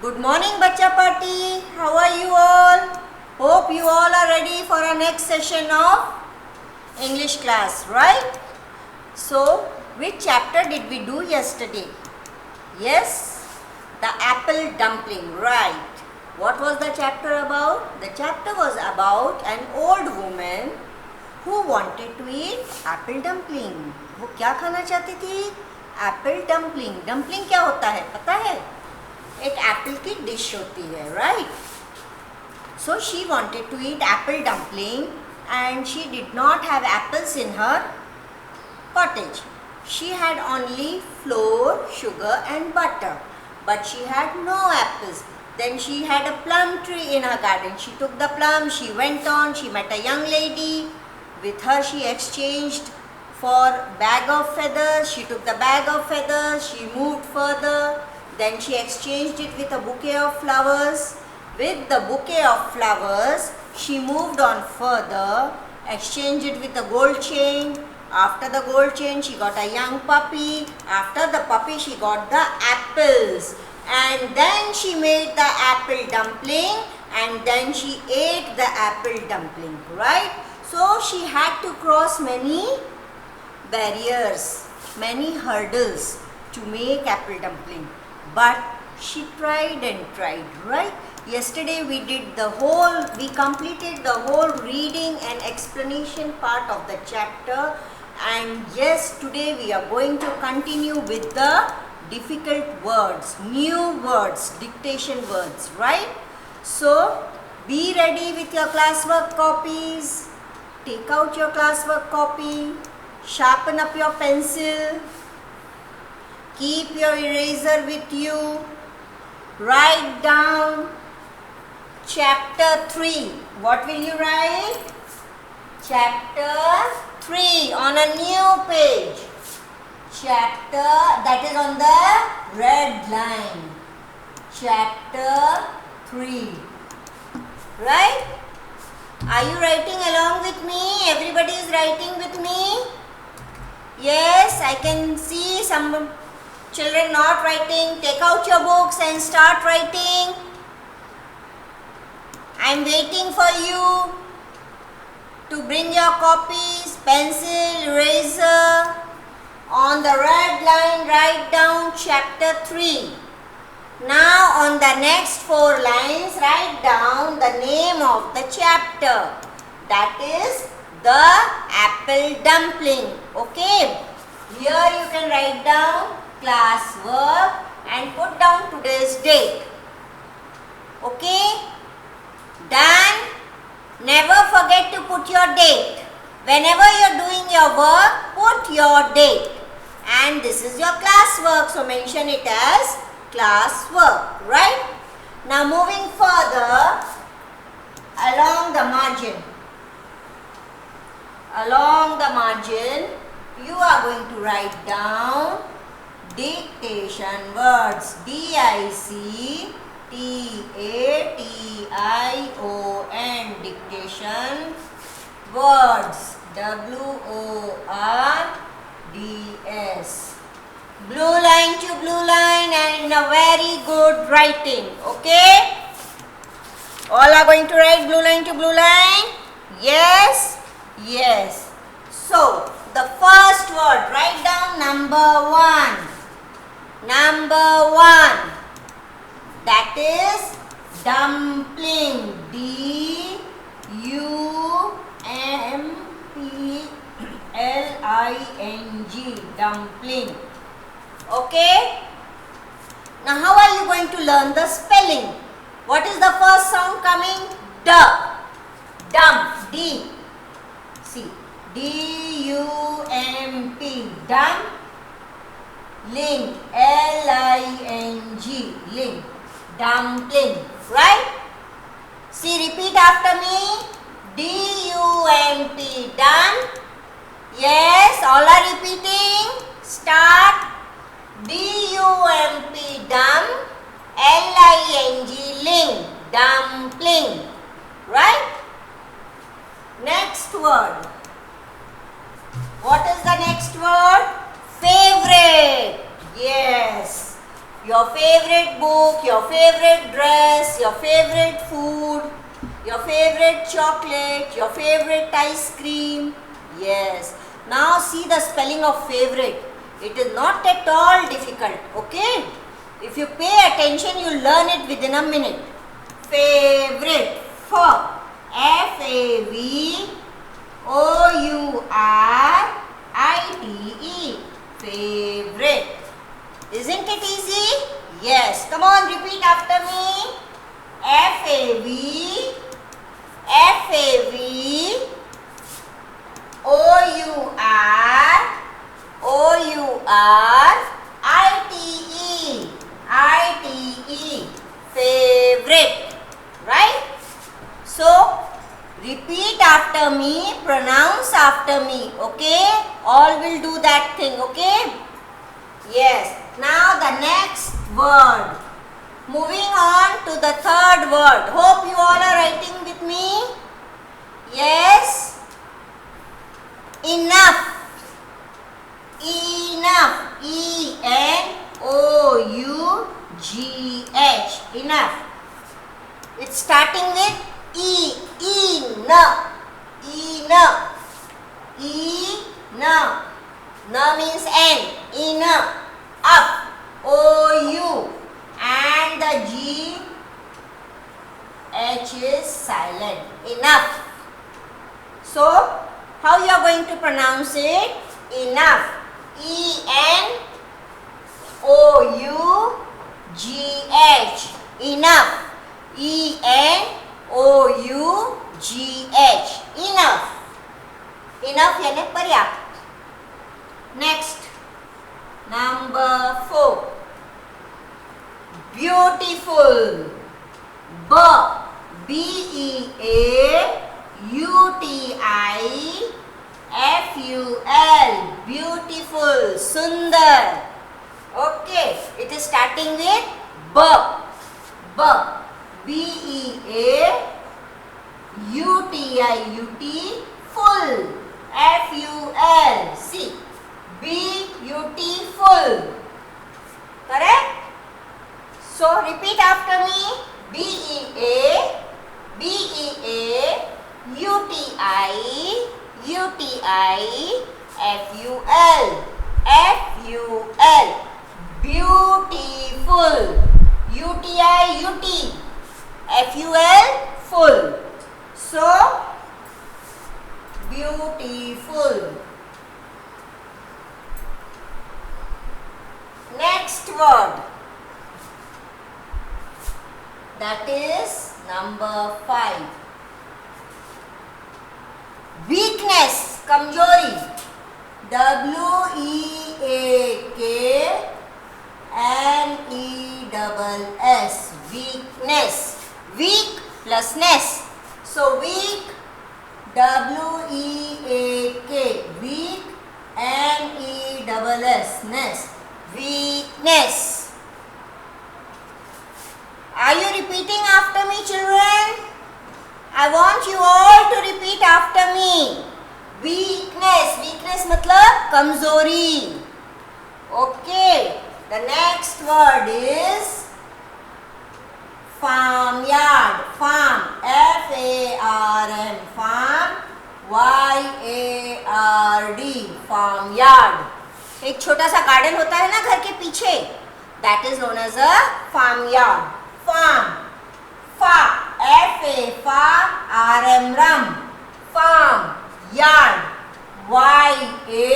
Good morning, Bacha Party. How are you all? Hope you all are ready for our next session of English class, right? So, which chapter did we do yesterday? Yes, the apple dumpling, right. What was the chapter about? The chapter was about an old woman who wanted to eat apple dumpling. वो क्या खाना चाहती थी? Apple dumpling. Dumpling क्या होता है पता है? एक एप्पल की डिश होती है, right? So she wanted to eat apple dumpling and she did not have apples in her cottage. She had only flour, sugar and butter, but she had no apples. Then she had a plum tree in her garden. She took the plum, she went on, she met a young lady. With her she exchanged for bag of feathers. She took the bag of feathers, she moved further. Then she exchanged it with a bouquet of flowers. With the bouquet of flowers, she moved on further, exchanged it with a gold chain. After the gold chain, she got a young puppy. After the puppy, she got the apples. And then she made the apple dumpling and then she ate the apple dumpling, right? So she had to cross many barriers, many hurdles to make apple dumpling. But she tried and tried, right? Yesterday we completed the whole reading and explanation part of the chapter. And yes, today we are going to continue with the difficult words, new words, dictation words, right? So, be ready with your classwork copies. Take out your classwork copy. Sharpen up your pencil. Keep your eraser with you. Write down chapter 3. What will you write? Chapter 3 on a new page. Chapter that is on the red line. Chapter 3. Right? Are you writing along with me? Everybody is writing with me? Yes, I can see some children not writing. Take out your books and start writing. I am waiting for you to bring your copies, pencil, eraser. On the red line, write down chapter 3. Now on the next 4 lines, write down the name of the chapter. That is the apple dumpling. Okay. Here you can write down class work and put down today's date. Okay. Done. Never forget to put your date. Whenever you are doing your work, put your date. And this is your class work, so mention it as class work, right? Now moving further, along the margin. Along the margin, you are going to write down dictation words. D-I-C-T-A-T-I-O-N. Dictation words. W-O-R-D-S. Blue line to blue line and in a very good writing. Okay? All are going to write blue line to blue line? Yes? Yes. So, the first word, write down number 1. Number 1. That is dumpling. D-U-M-P-L-I-N-G. Dumpling. Okay? Now how are you going to learn the spelling? What is the first sound coming? D. Dump. D. See. D-U-M-P. Dump. Ling. L-I-N-G. Ling. Dumpling. Right? See, repeat after me. D-U-M-P. Dump. Yes, all are repeating. Start. D-U-M-P. Dump. L-I-N-G. Ling. Dumpling. Right? Next word. What is the next word? Favorite. Yes. your favorite book, your favorite dress, your favorite food, your favorite chocolate, your favorite ice cream. Yes. Now see the spelling of favorite. It is not at all difficult. Okay. If you pay attention, you learn it within a minute. Favorite. F-A-V-O-U-R-I-T-E. Favorite. Isn't it easy? Yes. Come on, repeat after me. F-A-V-O-U-R-I-T-E. I-T-E. Favorite. Right? So, repeat after me, pronounce after me. Okay? All will do that thing. Okay? Yes. Now the next word. Moving on to the third word. Hope you all are writing with me. Yes. Enough. Enough. E-N-O-U-G-H. Enough. It's starting with E. Enough. Enough. Enough. Na means N. Enough. Up. O-U. And the G-H is silent. Enough. So, how you are going to pronounce it? Enough. E-N-O-U-G-H. Enough. E-N-O-U-G-H. Enough. Enough यानी पर्याप्त. Next. Number 4. Beautiful. B-E-A-U-T-I-F-U-L. Beautiful. Sundar. Okay. It is starting with B. B. B-E-A-U-T-I-U-T. Full. F-U-L. See. Beautiful. Correct? So repeat after me. B-E-A-U-T-I-U-T-I-F-U-L. F-U-L. Beautiful. U-T-I-U-T. F-U-L. Full. So beautiful. Next word. That is number 5. Weakness, kamjori. W-E-A-K-N-E-S-S. Weakness. Weak plus ness. So weak. W-E-A-K. Weak. N-E-S-S. Ness. Weakness. Are you repeating after me, children? I want you all to repeat after me. Weakness. Weakness matlab kamzori. Okay. The next word is farmyard. Farm. F-A-R-M. Farm. Y-A-R-D. Farmyard. एक छोटा सा garden होता है ना घर के पीछे. That is known as a farmyard. Farm. Fa. F-A. Fa. R-M. Ram. Farm. Yard. Y-A-R-D.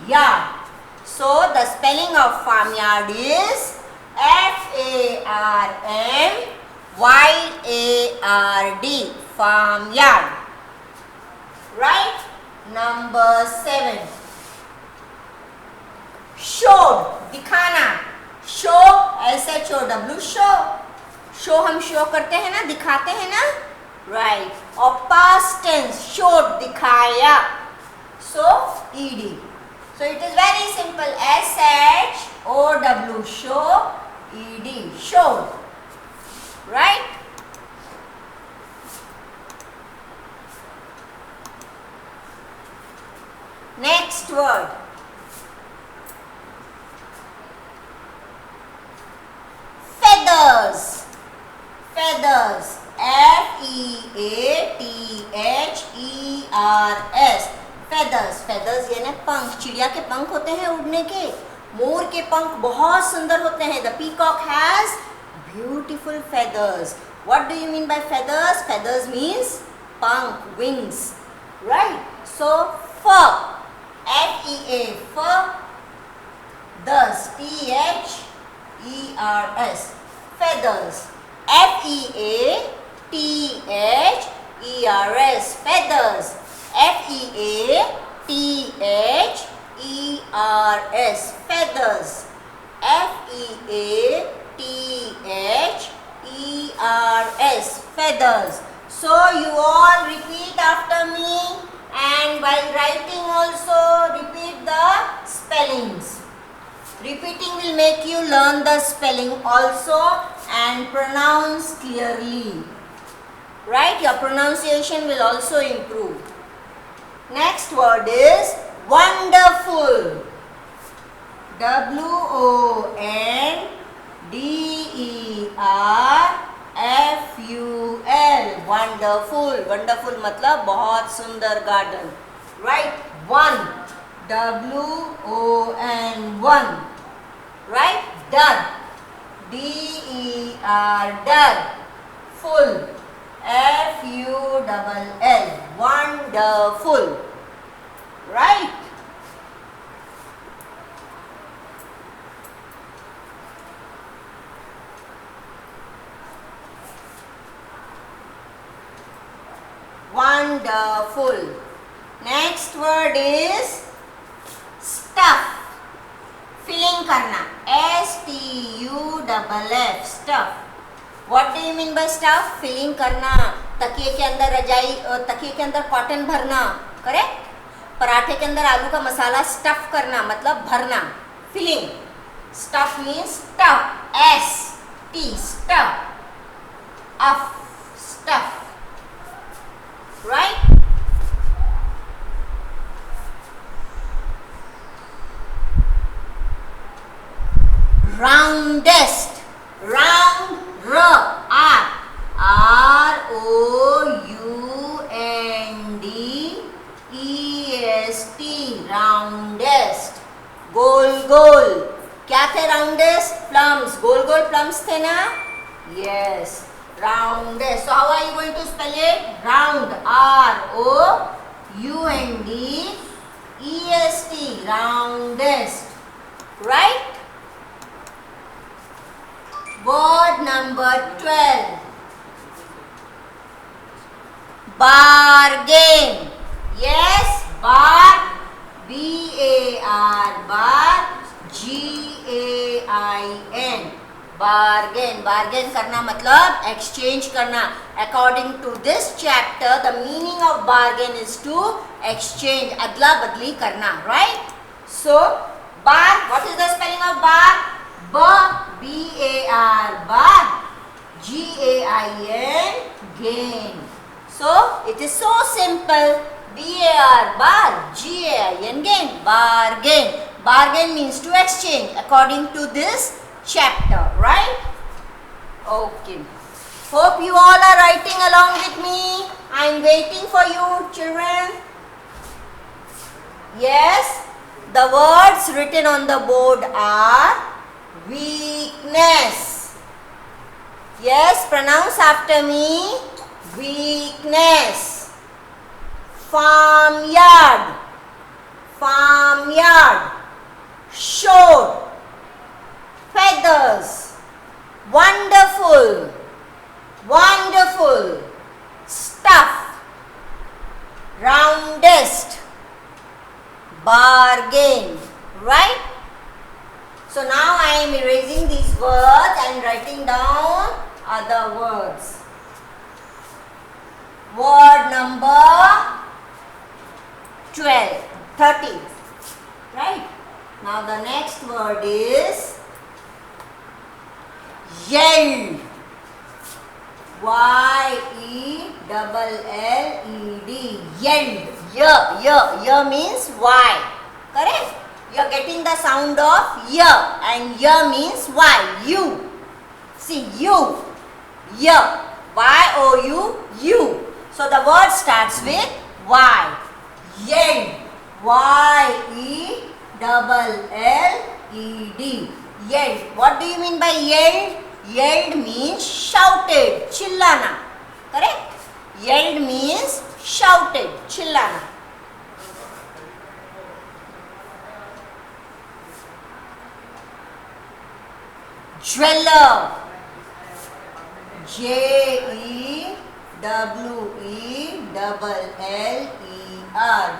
Yard. So the spelling of farmyard is F-A-R-M-Y-A-R-D. Farmyard. Right? Number 7. Show. दिखाना. Show. S-H-O-W. Show. Show हम show करते हैं ना, दिखाते हैं ना. Right. और past tense. Showed. दिखाया. So ed. So it is very simple. S-H-O-W. Show. Ed. Showed. Right? Next word. feathers. Feathers. feathers यानी पंख. चिड़िया के पंख होते हैं उड़ने के. मोर के पंख बहुत सुंदर होते हैं. The peacock has beautiful feathers. What do you mean by feathers? Feathers means पंख, wings, right? So fur, F-E-A, fur. Thus, T-H-E-R-S, feathers. F-E-A-T-H-E-R-S, feathers. F-E-A-T-H-E-R-S, feathers. F-E-A-T-H-E-R-S, feathers. So you all repeat after me, and while writing also repeat the spellings. Repeating will make you learn the spelling also and pronounce clearly. Right? Your pronunciation will also improve. Next word is wonderful. W-O-N-D-E-R-F-U-L. Wonderful. Wonderful मतलब बहुत सुंदर garden. Right? One. W-O-N, one. Right? Done. D-E-R, done. Full. F-U-L-L. Wonderful. Right? Wonderful. Next word is stuff. Filling करना. S-T-U-F-F, stuff. What do you mean by stuff? Filling करना. तकिए के अंदर रजाई, तकिए के अंदर कॉटन भरना. करेक्ट? पराठे के अंदर आलू का मसाला स्टफ करना मतलब भरना. Filling. Stuff means stuff. S-T, stuff. Of, stuff. Right? Roundest. Round, R, R-O-U-N-D-E-S-T, roundest. गोल गोल. क्या थे roundest? Plums. गोल गोल plums थे ना? Yes. Roundest. So how are you going to spell it? Round. R-O-U-N-D-E-S-T, roundest. Right? Word number 12. Bargain. Yes, bar, B-A-R, bar, G-A-I-N. Bargain. Bargain करना मतलब exchange करना. According to this chapter, the meaning of bargain is to exchange. अदला बदली करना. Right? So, bar. What is the spelling of bar? B-A-R, bar. G-A-I-N, gain. So, it is so simple. B-A-R, bar. G-A-I-N, gain. Bargain. Bargain means to exchange according to this chapter. Right? Okay. Hope you all are writing along with me. I am waiting for you, children. Yes. The words written on the board are weakness. Yes, pronounce after me. Weakness. Farmyard. Farmyard. Short. Feathers. Wonderful. Wonderful. Stuff. Roundest. Bargain. Right? So now I am erasing these words and writing down other words. Word number 12, 13. Right? Now the next word is yelled. Y-E-L-L-E-D. Yelled. Y means why. Correct? You are getting the sound of y, and y means why. You. See, you. Y. Y-O-U, U. So the word starts with Y. Yelled. Y-E-L-L-E-D. Yelled. What do you mean by yelled? Yelled means shouted. Chillana. Correct? Yelled means shouted. Chillana. Jeweler. Jeweller.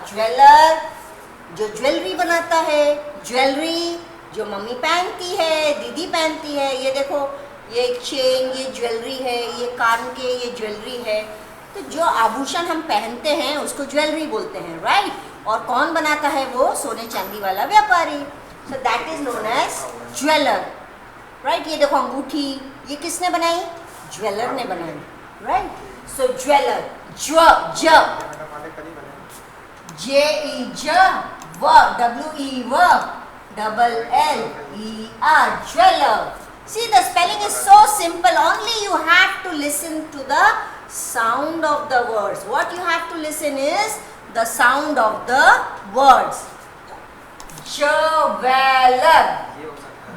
Jeweller जो jewellery बनाता है, jewellery जो mummy पहनती है, दीदी पहनती है. ये देखो, ये चेन, ये ज्वेलरी है, ये कान के, ये ज्वेलरी है. तो जो आभूषण हम पहनते हैं उसको ज्वेलरी बोलते हैं, राइट? और कौन बनाता है? वो सोने चांदी वाला व्यापारी. So that is known as jeweller, right? ये देखो अंगूठी, ये किसने बनाई? ज्वेलर ने बनाई, right? So jeweller. J-E-J, W-E-R, L-L-E-R, jeweler. See, the spelling is so simple. Only you have to listen to the sound of the words. What you have to listen is the sound of the words. Jeweler.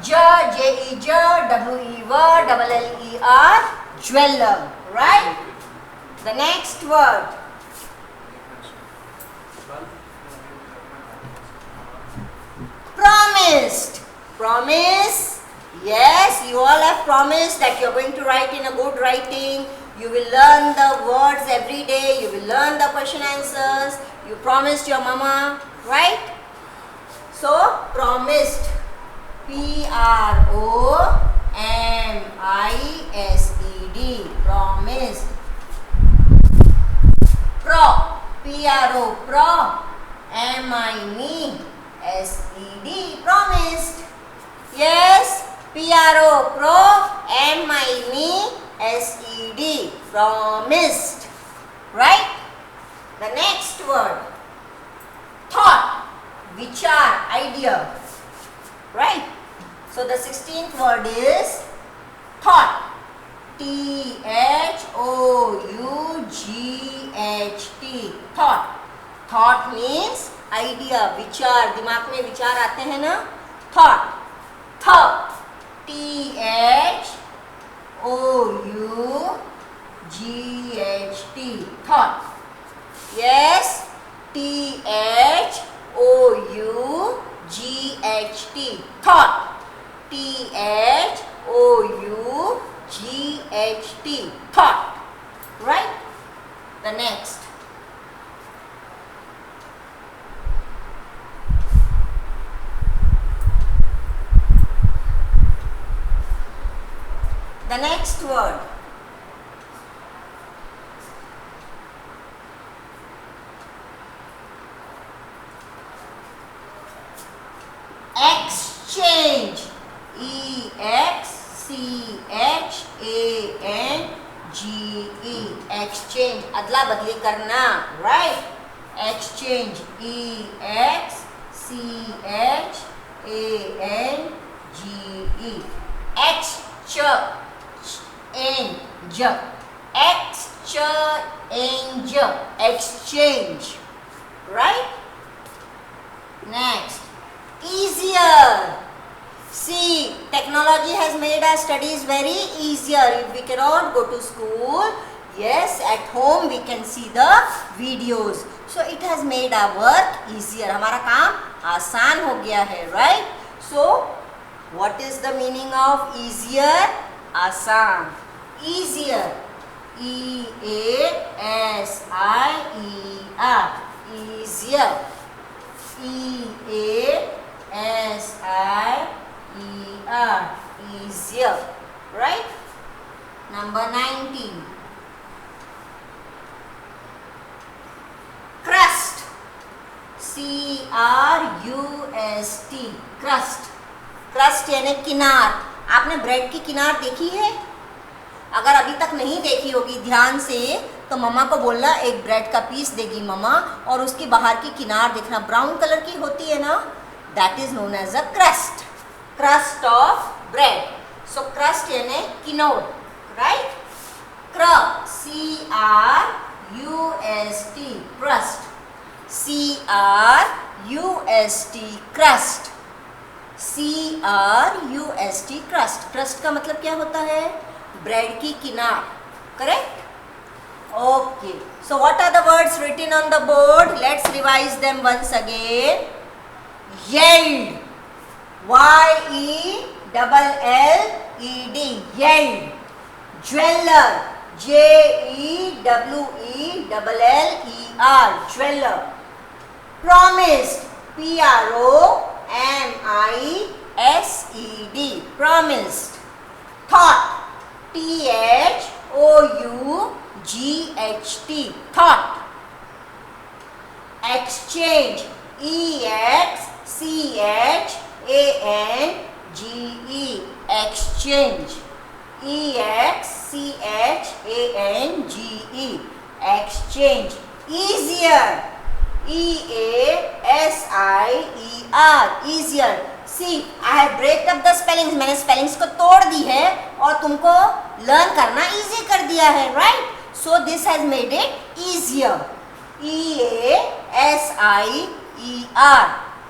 J-E-J, W-E-R, L-L-E-R, jeweler. Right? The next word. Promised. Promise. Yes, you all have promised that you are going to write in a good writing. You will learn the words every day. You will learn the question answers. You promised your mama, right? So, promised. P-R-O-M-I-S-E-D. Promised. Pro. P-R-O. Pro. M-I-M-E-S-E-D. Promised. Yes. P-R-O. Pro. M-I-M-E-S-E-D. Promised. Right? The next word. Thought. Vichar. Idea. Right? So the 16th word is thought. T-H-O-U-G-H-T. Thought. Thought means idea, विचार. दिमाग में विचार आते हैं ना? Thought. T-H-O-U-G-H-T. Thought. Yes. T-H-O-U-G-H-T. Thought. T-H-O-U-G-H-T. Thought. Right? The next. The next word. Exchange. E-X-C-H-A-N-G-E. Exchange. अदला बदली करना, right? Exchange. E-X-C-H-A-N-G-E. Exchange. Exchange. Exchange. Right? Next. Easier. See, technology has made our studies very easier. If we cannot go to school, yes, at home we can see the videos. So it has made our work easier. हमारा काम आसान हो गया है, right? So what is the meaning of easier? आसान. Easier. E-A-S-I-E-R. Easier. E-A-S-I-E-R. Easier. Right? Number 19. Crust. C-R-U-S-T. Crust. Crust यानी किनार. आपने ब्रेड की किनार देखी है? अगर अभी तक नहीं देखी होगी ध्यान से तो मम्मा को बोलना एक ब्रेड का पीस देगी मम्मा, और उसकी बाहर की किनार देखना ब्राउन कलर की होती है ना, that is known as a crust. Crust of bread. So crust यानी किनोर, right? C-R-U-S-T, crust. C-R-U-S-T, crust. C-R-U-S-T, crust. crust का मतलब क्या होता है? ब्रेड की किनार. Correct? Okay. So what are the words written on the board? Let's revise them once again. Yelled. Y-E-L-L-E-D. Yelled. Jeweler. J-E-W-E-L-L-E-R. Jeweler. Promised. P-R-O-M-I-S-E-D. Promised. Thought. T-H-O-U-G-H-T. Thought. Exchange. E-X-C-H-A-N-G-E. Exchange. E-X-C-H-A-N-G-E. Exchange. Easier. E-A-S-I-E-R. Easier. See, I have break up the spellings. मैंने spellings को तोड़ दी है और तुमको learn करना easy कर दिया है, right? So this has made it easier. E-A-S-I-E-R.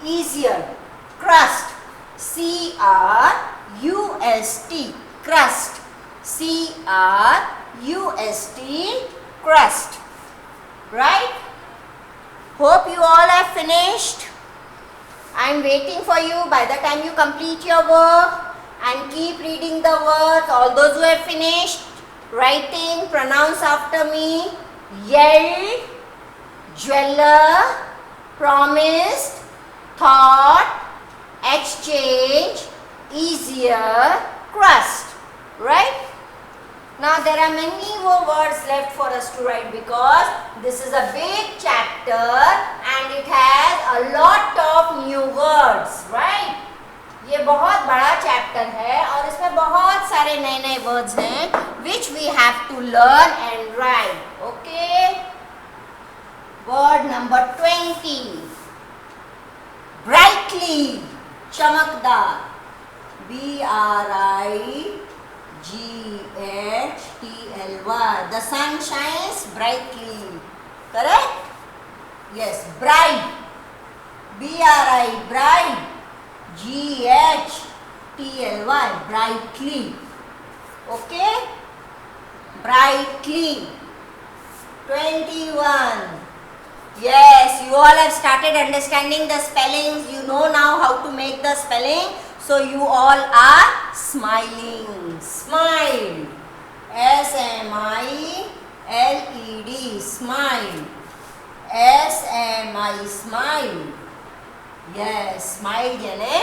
Easier. Crust. C-R-U-S-T. Crust. C-R-U-S-T. Crust. Right? Hope you all have finished. I am waiting for you by the time you complete your work, and keep reading the words. All those who have finished writing, pronounce after me. Yelled, jeweler, promised, thought, exchange, easier, crust. Right? Now there are many more words left for us to write because this is a big chapter and it has a lot of new words, right? ये बहुत बड़ा chapter है और इसमें बहुत सारे नए नए वर्ड्स हैं which we have to learn and write. Okay? Word number 20. Brightly. चमकदार. B-R-I-G-H-T-L-Y. The sun shines brightly. Correct? Yes. Bright. B-R-I, bright. G-H-T-L-Y. Brightly. Okay? Brightly. 21. Yes, you all have started understanding the spellings. You know now how to make the spelling. So you all are smiling. Smile. S-M-I-L-E-D. Smile. S-M-I. Smile. Yes, smile यानी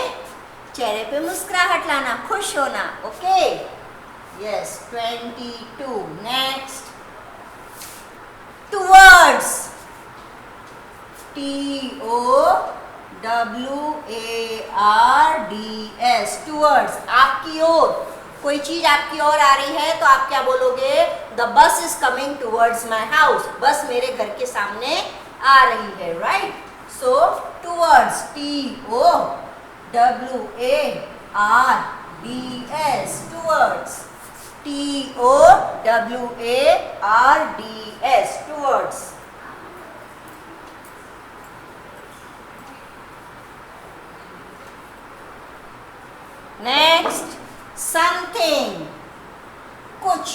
चेहरे पे मुस्कुराहट लाना, खुश होना. Okay? Yes, 22. Next. Towards. T-O-W-A-R-D-S. Towards. आपकी ओर. कोई चीज आपकी ओर आ रही है तो आप क्या बोलोगे? The bus is coming towards my house. बस मेरे घर के सामने आ रही है, right? So towards. T-O-W-A-R-D-S. Towards. T-O-W-A-R-D-S. Towards. Next. Something. कुछ.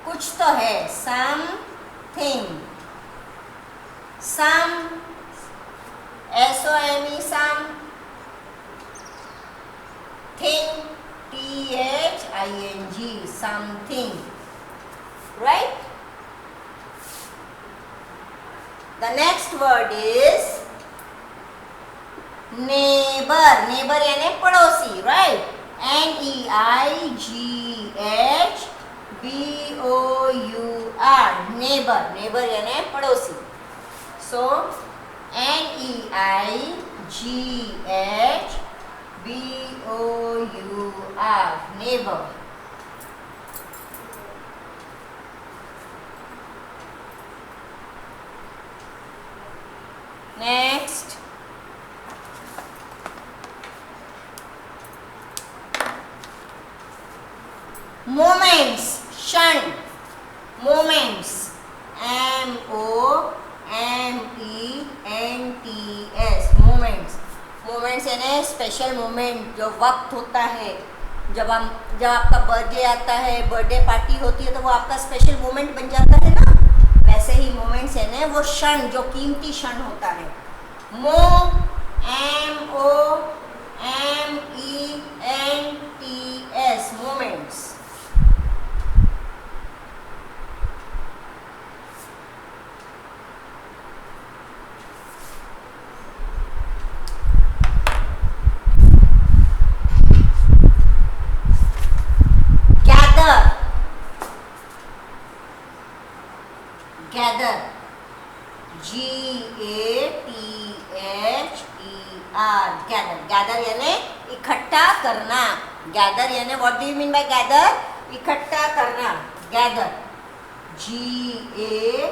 कुछ तो है. Something. Some. S-O-M-E. Some. Thing. T-H-I-N-G. Something. Right? The next word is neighbor. Neighbor यानी पड़ोसी, right? N-E-I-G-H-B-O-U-R. Neighbor. Neighbor यानी पड़ोसी. So N-E-I-G-H-B-O-U-R. Neighbor. Next. Moments. क्षण, moments, MOMENTS, moments. Moments यानी स्पेशल मोमेंट, जो वक्त होता है, जब आपका बर्थडे आता है, बर्थडे पार्टी होती है, तो वो आपका स्पेशल मोमेंट बन जाता है ना। वैसे ही मोमेंट्स यानी वो क्षण, जो कीमती क्षण होता है। MOMENTS, moments. Gather, GATHER, gather यानी इकट्ठा करना। gather यानी what do you mean by gather? इकट्ठा करना। gather, GATHER।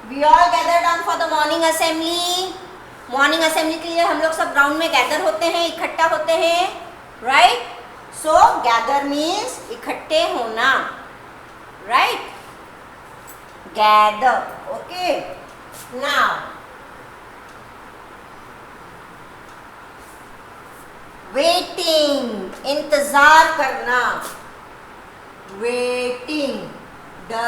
We all gathered down for the morning assembly. Morning assembly के लिए हम लोग सब ग्राउंड में गैदर होते हैं, इकट्ठा होते हैं, राइट। सो गैदर मीन्स इकट्ठे होना, right. Gather, okay. Now waiting, इंतजार करना। Waiting, WAITING।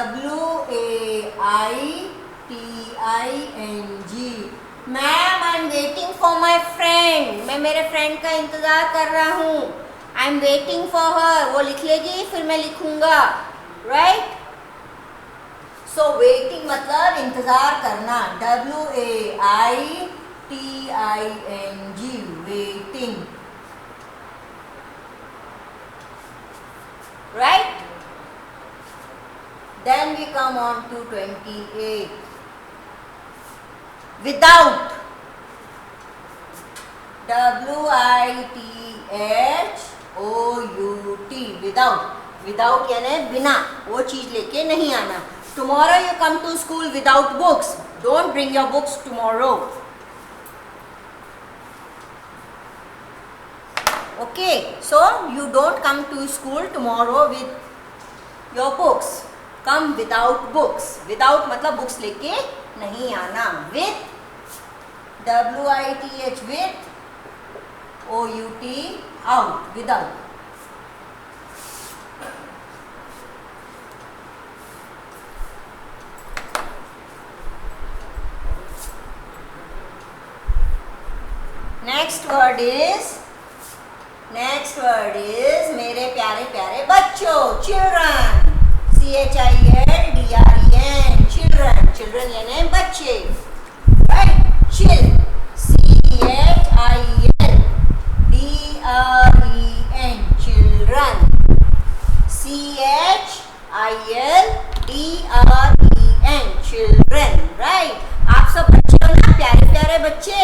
Ma'am I am waiting for my friend, मैं मेरे फ्रेंड का इंतजार कर रहा हूँ। I am waiting for her, वो लिख लेगी फिर मैं लिखूंगा, राइट। सो वेटिंग मतलब इंतजार करना। WAITING, waiting, right. Then we come on to 28. Without, WITHOUT, without। Without यानी बिना, वो चीज लेके नहीं आना। Tomorrow you come to school without books, don't bring your books tomorrow, okay. So you don't come to school tomorrow with your books, come without books. Without मतलब books लेके नहीं आना। With, WITH, with, OUT, out, without. Next word is मेरे प्यारे प्यारे बच्चों, children, CHILDREN, children. Children यानी बच्चे, right. Chill, CHILDREN, children, CHILDREN, children, right. आप सब बच्चे हो ना, प्यारे प्यारे बच्चे,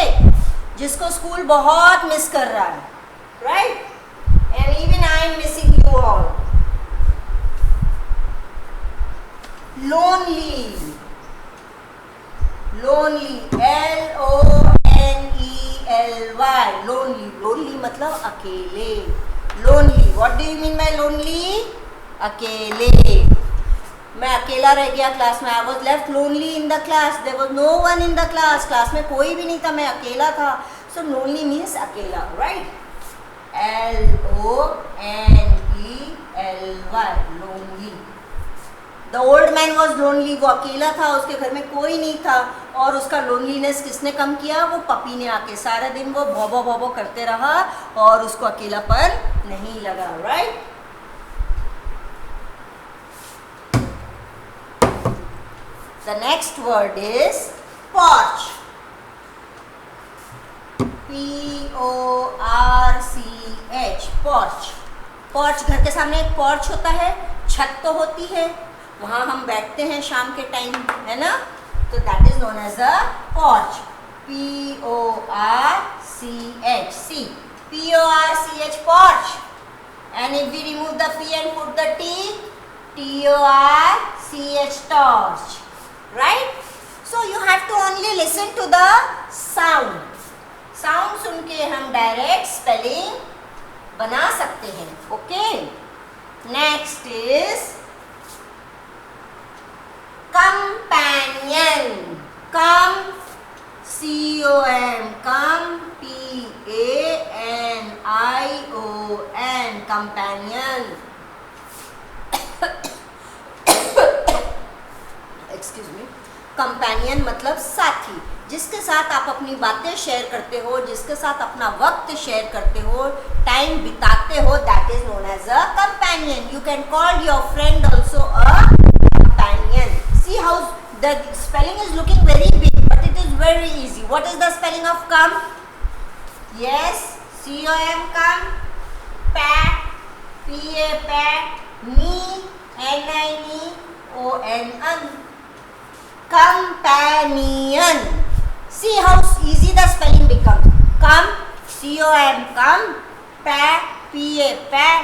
जिसको स्कूल बहुत मिस कर रहा है, right. And even I am missing you all. Lonely, lonely, LONELY, lonely. Lonely मतलब अकेले। Lonely, what do you mean by lonely? अकेले। मैं अकेला रह गया क्लास में। I was left lonely in the class, there was no one in the class. Class में कोई भी नहीं था, मैं अकेला था। सो लोनली मीन्स अकेला, right. LONELY, lonely. The old man was lonely, वो अकेला था, उसके घर में कोई नहीं था। और उसका लोनलीनेस किसने कम किया? वो पपी ने आके। सारा दिन वो भौबो भौबो करते रहा और उसको अकेलापन नहीं लगा, right. The next word is porch. PORCH, porch. porch, घर के सामने एक porch होता है, छत तो होती है, वहाँ हम बैठते हैं शाम के टाइम, है ना। तो that is known as a porch. PORCH, porch. And if we remove the P and put the T, TORCH, torch. Right? So you have to only listen to the sound. Sound सुन के हम direct spelling बना सकते हैं, okay. Next is companion. Come, C-O-M, come, P-A-N-I-O-N, companion. Excuse me. Companion मतलब साथी, जिसके साथ आप अपनी बातें शेयर करते हो, जिसके साथ अपना वक्त शेयर करते हो, टाइम बिताते हो, that is known as a companion. You can call your friend also a companion. See how the spelling is looking very big but it is very easy. What is the spelling of come? Yes, C-O-M, come. Pat, P-A, pat. Ni, N-I-N-O-N. Companion. See how easy the spelling becomes. Come, C-O-M, come. Pat, P-A, pat.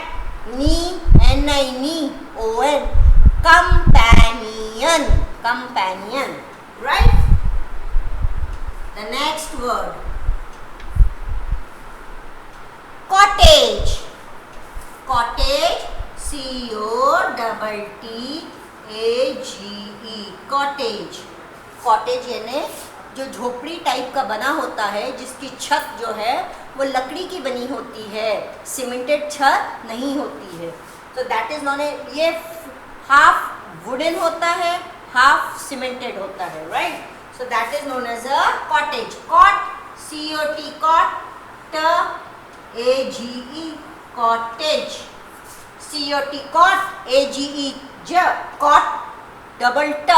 Knee, N-I-N-E-O-N. Companion. Companion. Right? The next word. Cottage. Cottage. C-O-T-T-A-G-E. Cottage. Cottage यानी जो झोपड़ी type का बना होता है, जिसकी छत जो है वो लकड़ी की बनी होती है, सीमेंटेड छत नहीं होती है. तो दैट इज नॉन, ये हाफ वुडन होता है, हाफ सीमेंटेड होता है, right? So that is known as a cottage. Cot, C-O-T, cot, T-A-G-E, cottage. C-O-T, cot, A-G-E, ज, cot, double t,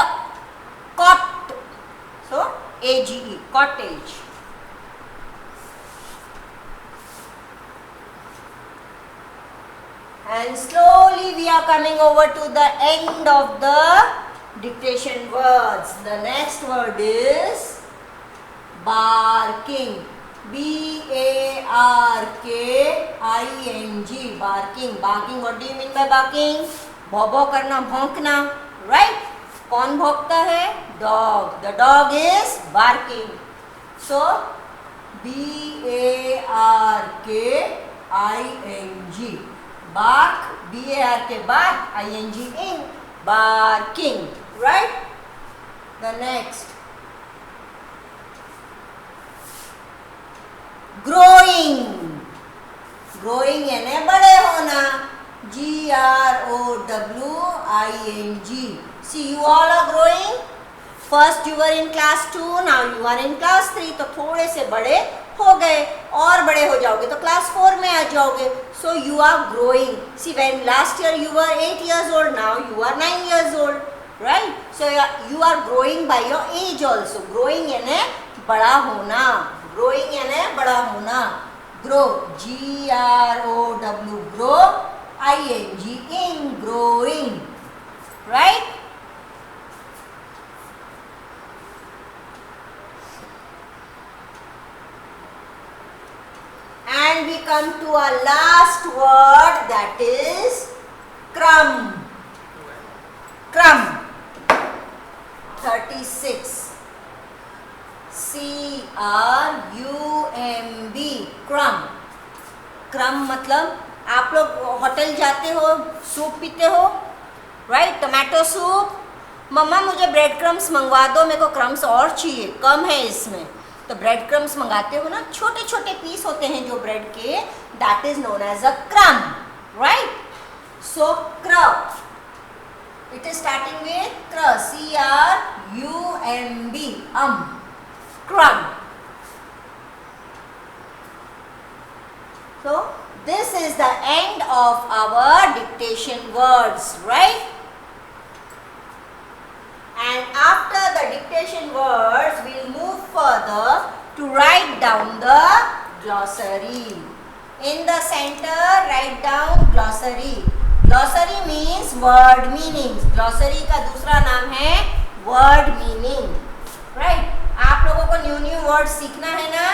cot, so A-G-E, cottage. And slowly we are coming over to the end of the dictation words. The next word is barking. B-A-R-K-I-N-G, barking. Barking, what do you mean by barking? भौ-भौ करना, भौंकना, right? कौन भौंकता है? Dog. The dog is barking. So B-A-R-K-I-N-G, bark, B-A-R-K, bark, I-N-G, in, barking, right? The next, growing. Growing यानी बड़े होना. G-R-O-W-I-N-G. See, you all are growing. First you were in class 2, now you are in class 3. तो थोड़े से बड़े हो गए, और बड़े हो जाओगे तो class 4 में आ जाओगे. So you are growing. See, when last year you were 8 years old, now you are 9 years old, right? So you are growing by your age also. Growing यानी बड़ा होना. Growing यानी बड़ा होना. Grow, G-R-O-W, grow, I-N-G, in, growing, right? And we come to our last word, that is crumb. Crumb. 36. C-R-U-M-B, crumb. crumb मतलब आप लोग hotel जाते हो, सूप पीते हो, राइट? Tomato soup. मम्मा मुझे ब्रेड क्रम्स मंगवा दो, मेरे को क्रम्स और चाहिए, कम है इसमें. तो ब्रेड क्रम्स मंगाते हो ना, छोटे छोटे पीस होते हैं जो ब्रेड के, that is known as a crumb, right? So crumb, it is starting with cr, C-R-U-M-B, crumb. So this is the end of our dictation words, right? And after the dictation words, we'll move further to write down the glossary. In the center, write down glossary. Glossary means word meanings. Glossary का दूसरा नाम है word meaning, right? आप लोगों को new word सीखना है ना,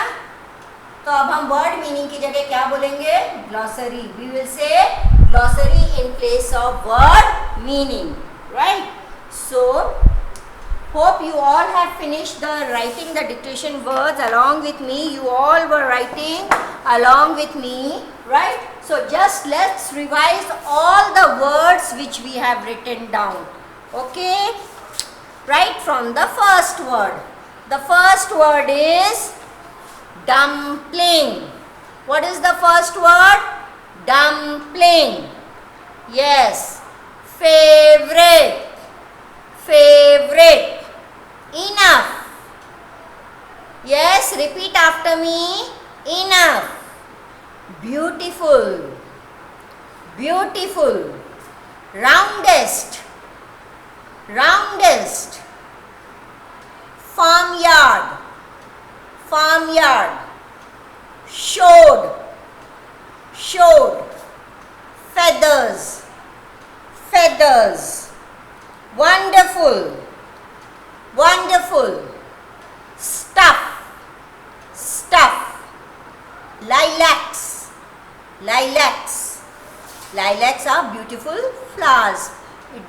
तो अब हम वर्ड मीनिंग की जगह क्या बोलेंगे? Glossary. We will say glossary in place of word meaning, right? So hope you all have finished the writing the dictation words along with me. You all were writing along with me, right? So just let's revise all the words which we have written down. Okay? Right from the first word. The first word is dumpling. What is the first word? Dumpling. Yes. Favorite. Favorite. Enough. Yes, repeat after me. Enough. Beautiful. Beautiful. Roundest. Roundest. Farmyard. Farmyard. Showed. Showed. Feathers. Feathers. Wonderful. Wonderful. Stuff. Stuff. Lilacs. Lilacs. Lilacs are beautiful flowers.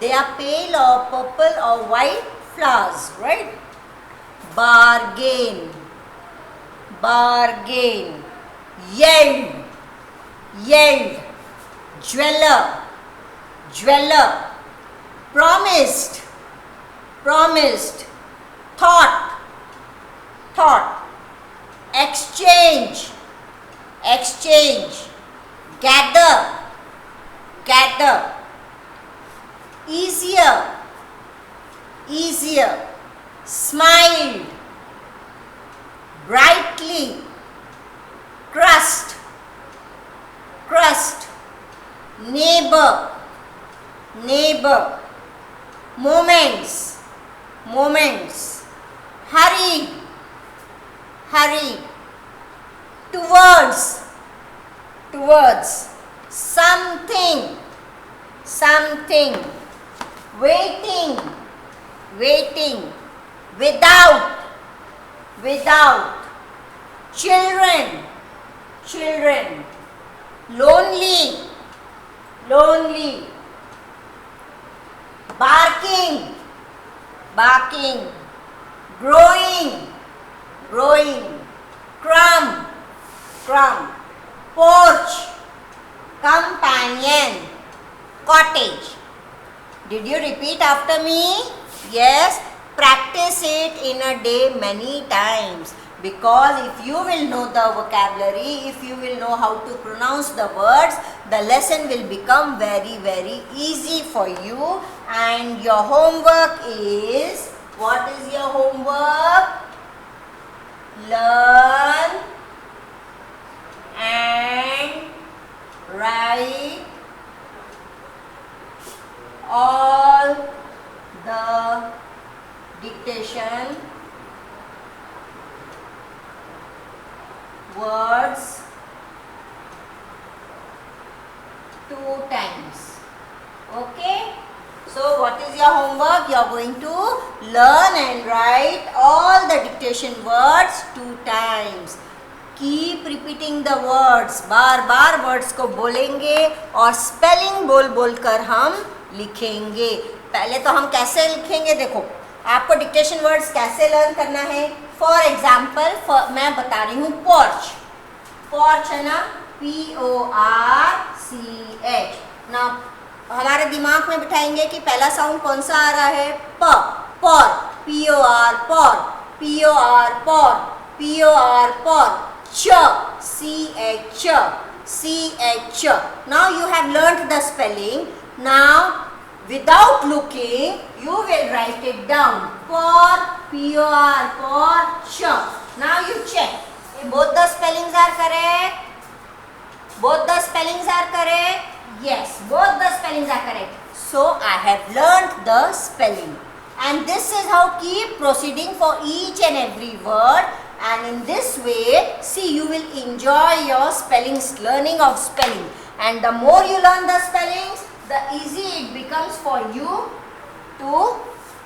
They are pale or purple or white flowers, right? Bargain. Bargain. Yelled. Yelled. Jeweler. Jeweler. Promised. Promised. Thought. Thought. Exchange. Exchange. Gather. Gather. Easier. Easier. Smiled. Brightly. Crust. Crust. Neighbor. Neighbor. Moments. Moments. Hurry. Hurry. Towards. Towards. Something. Something. Waiting. Waiting. Without. Without. Children. Children. Lonely. Lonely. Barking. Barking. Growing. Growing. Crumb. Crumb. Porch. Companion. Cottage. Did you repeat after me? Yes. Practice it in a day many times, because if you will know the vocabulary, if you will know how to pronounce the words, the lesson will become very, very easy for you. And your homework is, what is your homework? Learn and write all the dictation words 2 times. Okay? So what is your homework? You are going to learn and write all the dictation words 2 times. Keep repeating the words. Bar bar words को बोलेंगे और spelling बोल बोल कर हम लिखेंगे. पहले तो हम कैसे लिखेंगे, देखो आपको डिक्टेशन वर्ड्स कैसे लर्न करना है. फॉर एग्जाम्पल मैं बता रही हूँ पोर्च. पोर्च है ना, PORCH. ना हमारे दिमाग में बिठाएंगे कि पहला साउंड कौन सा आ रहा है, प. पर. POR पर. POR पर. POR पर. ch. CH. Now you have learnt the spelling. Now without looking, you will write it down. For, POR, for, ch. Now you check. Both the spellings are correct. Both the spellings are correct. Yes, both the spellings are correct. So I have learnt the spelling. And this is how keep proceeding for each and every word. And in this way, see, you will enjoy your spellings, learning of spelling. And the more you learn the spellings, the easy it becomes for you to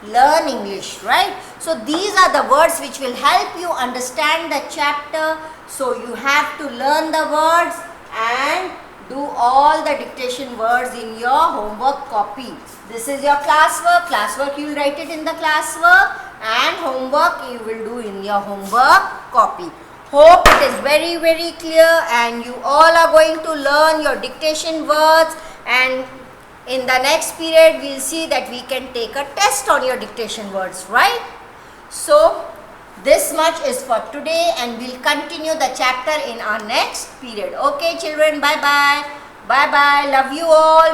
learn English, right? So these are the words which will help you understand the chapter. So you have to learn the words and do all the dictation words in your homework copy. This is your classwork. Classwork you will write it in the classwork, and homework you will do in your homework copy. Hope it is very clear and you all are going to learn your dictation words, and in the next period we will see that we can take a test on your dictation words, right? So this much is for today and we will continue the chapter in our next period. Okay children, bye bye. Bye bye. Love you all.